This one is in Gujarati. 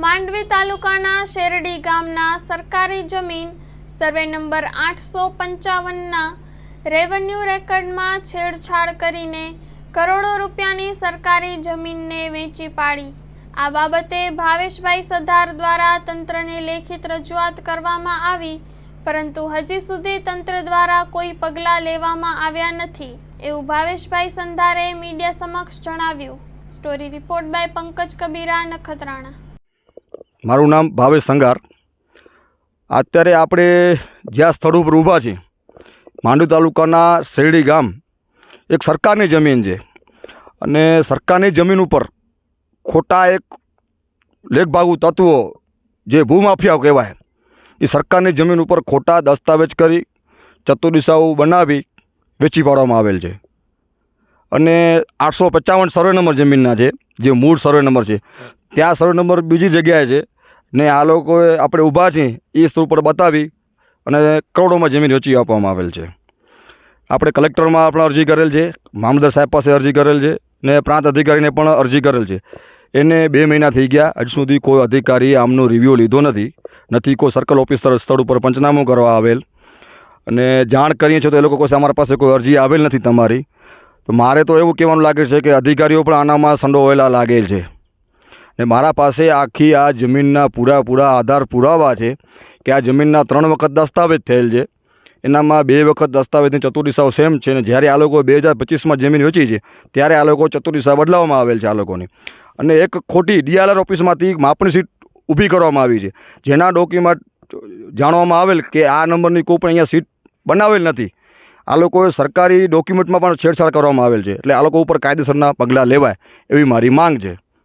માંડવી તાલુકાના શેરડી ગામના સરકારી જમીન સર્વે નંબર 855ના રેવન્યુ રેકર્ડમાં છેડછાડ કરીને કરોડો રૂપિયાની સરકારી જમીનને વેચી પાડી। આ બાબતે ભાવેશભાઈ સધાર દ્વારા તંત્રને લેખિત રજૂઆત કરવામાં આવી, પરંતુ હજી સુધી તંત્ર દ્વારા કોઈ પગલાં લેવામાં આવ્યા નથી એવું ભાવેશભાઈ સંધારે મીડિયા સમક્ષ જણાવ્યું। Story report by Pankaj Kabira, Nakhatrana. મારું નામ ભાવેશ સંઘાર। અત્યારે આપણે જ્યાં સ્થળ ઉપર ઊભા છીએ માંડવી તાલુકાના શેરડી ગામ એક સરકારની જમીન છે અને સરકારની જમીન ઉપર ખોટા એક લેખભાગુ તત્વો જે ભૂમાફિયાઓ કહેવાય એ સરકારની જમીન ઉપર ખોટા દસ્તાવેજ કરી ચતુર્દિશાઓ બનાવી વેચી પાડવામાં આવેલ છે અને 855 સર્વે નંબર જમીનના છે, જે મૂળ સર્વે નંબર છે ત્યાં સર્વે નંબર બીજી જગ્યાએ છે ને આ લોકોએ આપણે ઊભા છીએ એ સ્થળ પર બતાવી અને કરોડોમાં જમીન વેચી આપવામાં આવેલ છે। આપણે કલેક્ટરમાં આપણે અરજી કરેલ છે, મામલતદાર સાહેબ પાસે અરજી કરેલ છે ને પ્રાંત અધિકારીને પણ અરજી કરેલ છે। એને 2 મહિના થઈ ગયા, હજુ સુધી કોઈ અધિકારી આમનો રિવ્યૂ લીધો નથી કોઈ સર્કલ ઓફિસર સ્થળ ઉપર પંચનામું કરવા આવેલ અને જાણ કરીએ છીએ તો એ લોકો કહે છે અમારા પાસે કોઈ અરજી આવેલ નથી તમારી। તો મારે તો એવું કહેવાનું લાગે છે કે અધિકારીઓ પણ આનામાં સંડોવાયેલા લાગેલ છે ને મારા પાસે આખી આ જમીનના પૂરા આધાર પુરાવા છે કે આ જમીનના 3 વખત દસ્તાવેજ થયેલ છે, એનામાં 2 વખત દસ્તાવેજની ચતુર્દિશાઓ સેમ છે ને જ્યારે આ લોકો 2025માં જમીન વેચી છે ત્યારે આ લોકો ચતુર્દિશા બદલાવવામાં આવેલ છે આ લોકોની અને એક ખોટી ડીઆરઆર ઓફિસમાંથી માપણી સીટ ઊભી કરવામાં આવી છે, જેના ડોક્યુમેન્ટ જાણવામાં આવેલ કે આ નંબરની કોઈ પણ અહીંયા સીટ બનાવેલ નથી। આ લોકોએ સરકારી ડોક્યુમેન્ટમાં પણ છેડછાડ કરવામાં આવેલ છે, એટલે આ લોકો ઉપર કાયદેસરના પગલાં લેવાય એવી મારી માંગ છે।